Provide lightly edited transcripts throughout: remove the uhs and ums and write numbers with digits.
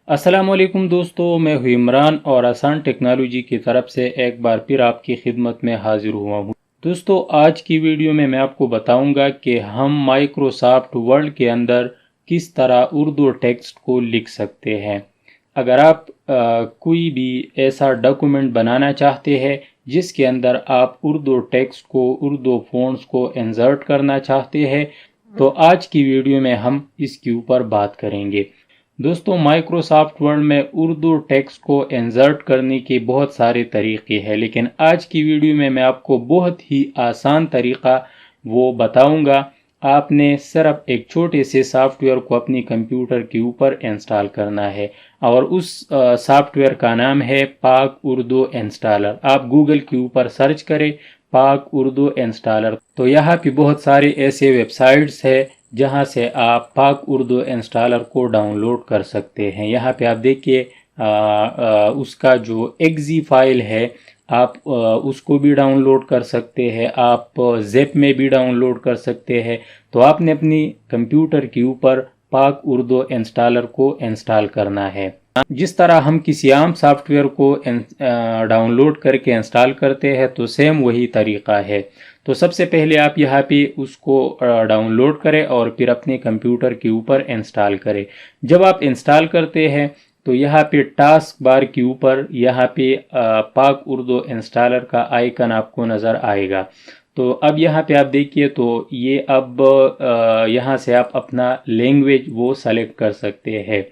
अस्सलाम वालेकुम दोस्तों, मैं हूं इमरान और आसान टेक्नोलॉजी की तरफ से एक बार फिर आपकी खिदमत में हाजिर हुआ हूं। दोस्तों, आज की वीडियो में मैं आपको बताऊंगा कि हम माइक्रोसॉफ्ट वर्ड के अंदर किस तरह उर्दू टेक्स्ट को लिख सकते हैं। अगर आप कोई भी ऐसा डॉक्यूमेंट बनाना चाहते हैं जिसके अंदर आप उर्दू टेक्स्ट को, उर्दू फ़ॉन्ट्स को इंसर्ट करना चाहते हैं, तो आज की वीडियो में हम इसके ऊपर बात करेंगे। दोस्तों, माइक्रोसॉफ्ट वर्ड में उर्दू टेक्स्ट को इंसर्ट करने के बहुत सारे तरीके हैं, लेकिन आज की वीडियो में मैं आपको बहुत ही आसान तरीका वो बताऊंगा। आपने सिर्फ एक छोटे से सॉफ्टवेयर को अपनी कंप्यूटर के ऊपर इंस्टॉल करना है और उस सॉफ्टवेयर का नाम है पाक उर्दू इंस्टॉलर। आप गूगल के ऊपर सर्च करें पाक उर्दू इंस्टॉलर, तो यहाँ पे बहुत सारे ऐसे वेबसाइट्स हैं जहाँ से आप पाक उर्दू इंस्टॉलर को डाउनलोड कर सकते हैं। यहाँ पे आप देखिए उसका जो एक्जी फाइल है आप उसको भी डाउनलोड कर सकते हैं, आप ज़िप में भी डाउनलोड कर सकते हैं। तो आपने अपनी कंप्यूटर के ऊपर पाक उर्दू इंस्टॉलर को इंस्टॉल करना है। जिस तरह हम किसी आम सॉफ्टवेयर को डाउनलोड करके इंस्टॉल करते हैं, तो सेम वही तरीका है। तो सबसे पहले आप यहाँ पे उसको डाउनलोड करें और फिर अपने कंप्यूटर के ऊपर इंस्टॉल करें। जब आप इंस्टॉल करते हैं तो यहाँ पे टास्क बार के ऊपर यहाँ पे पाक उर्दू इंस्टॉलर का आइकन आपको नज़र आएगा। तो अब यहाँ पे आप देखिए, तो ये अब यहाँ से आप अपना लैंग्वेज वो सेलेक्ट कर सकते हैं।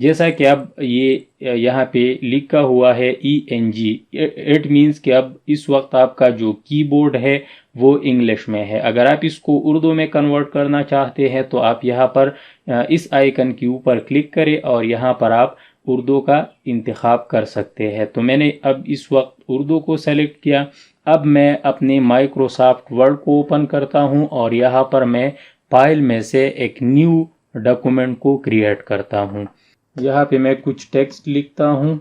जैसा कि अब ये यहाँ पे लिखा हुआ है ENG, इट मीन्स कि अब इस वक्त आपका जो कीबोर्ड है वो इंग्लिश में है। अगर आप इसको उर्दू में कन्वर्ट करना चाहते हैं तो आप यहाँ पर इस आइकन के ऊपर क्लिक करें और यहाँ पर आप उर्दू का इंतखाब कर सकते हैं। तो मैंने अब इस वक्त उर्दू को सेलेक्ट किया। अब मैं अपने माइक्रोसॉफ्ट वर्ड को ओपन करता हूँ और यहाँ पर मैं फाइल में से एक न्यू डॉक्यूमेंट को क्रिएट करता हूँ। यहाँ पे मैं कुछ टेक्स्ट लिखता हूँ।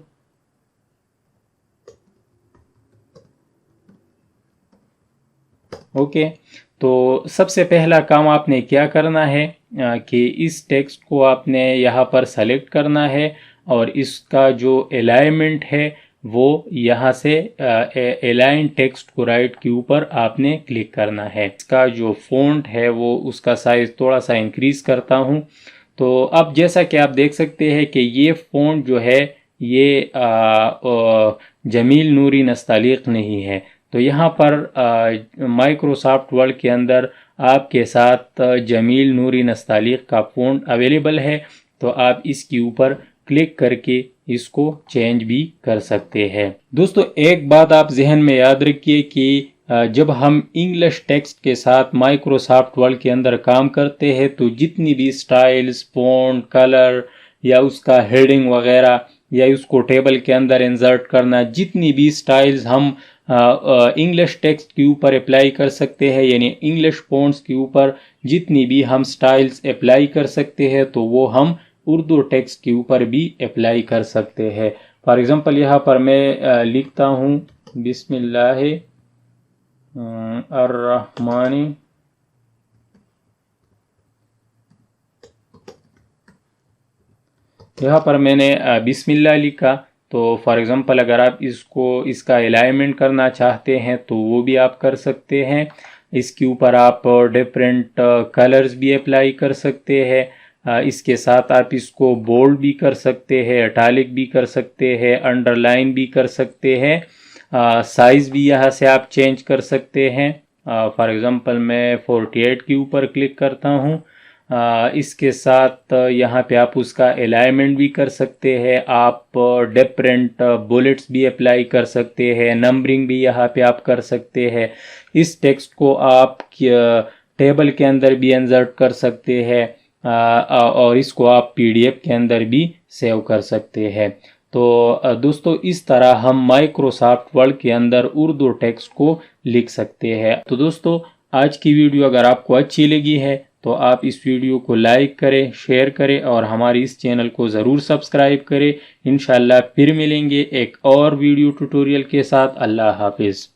ओके, तो सबसे पहला काम आपने क्या करना है कि इस टेक्स्ट को आपने यहाँ पर सेलेक्ट करना है और इसका जो अलाइनमेंट है वो यहाँ से अलाइन टेक्स्ट को राइट के ऊपर आपने क्लिक करना है। इसका जो फ़ॉन्ट है वो उसका साइज़ थोड़ा सा इंक्रीज़ करता हूँ। तो अब जैसा कि आप देख सकते हैं कि ये फ़ॉन्ट जो है ये जमील नूरी नस्तालिक नहीं है। तो यहाँ पर माइक्रोसॉफ्ट वर्ड के अंदर आपके साथ जमील नूरी नस्तालिक का फ़ॉन्ट अवेलेबल है, तो आप इसके ऊपर क्लिक करके इसको चेंज भी कर सकते हैं। दोस्तों, एक बात आप जहन में याद रखिए कि जब हम इंग्लिश टेक्स्ट के साथ माइक्रोसॉफ्ट वर्ड के अंदर काम करते हैं तो जितनी भी स्टाइल्स, फ़ॉन्ट, कलर या उसका हेडिंग वगैरह या उसको टेबल के अंदर इंसर्ट करना, जितनी भी स्टाइल्स हम इंग्लिश टेक्स्ट के ऊपर अप्लाई कर सकते हैं, यानी इंग्लिश फ़ॉन्ट्स के ऊपर जितनी भी हम स्टाइल्स अप्लाई कर सकते हैं, तो वो हम उर्दू टेक्स्ट के ऊपर भी अप्लाई कर सकते हैं। फॉर एग्ज़ाम्पल यहाँ पर मैं लिखता हूँ बिस्मिल्लाह अर्रहमानी यहाँ पर मैंने बिस्मिल्लाह लिखा। तो फॉर एग्ज़ाम्पल अगर आप इसका अलाइनमेंट करना चाहते हैं तो वो भी आप कर सकते हैं। इसके ऊपर आप डिफरेंट कलर्स भी अप्लाई कर सकते हैं। इसके साथ आप इसको बोल्ड भी कर सकते हैं, इटैलिक भी कर सकते हैं, अंडरलाइन भी कर सकते हैं। साइज़ भी यहाँ से आप चेंज कर सकते हैं। फॉर एग्ज़ाम्पल मैं 48 के ऊपर क्लिक करता हूँ। इसके साथ यहाँ पे आप उसका अलाइनमेंट भी कर सकते हैं। आप डिफरेंट बुलेट्स भी अप्लाई कर सकते हैं, नंबरिंग भी यहाँ पे आप कर सकते हैं। इस टेक्स्ट को आप टेबल के अंदर भी इंसर्ट कर सकते हैं और इसको आप PDF के अंदर भी सेव कर सकते हैं। तो दोस्तों, इस तरह हम माइक्रोसॉफ्ट वर्ड के अंदर उर्दू टेक्स्ट को लिख सकते हैं। तो दोस्तों, आज की वीडियो अगर आपको अच्छी लगी है तो आप इस वीडियो को लाइक करें, शेयर करें और हमारे इस चैनल को ज़रूर सब्सक्राइब करें। इंशाल्लाह फिर मिलेंगे एक और वीडियो ट्यूटोरियल के साथ। अल्लाह हाफिज़।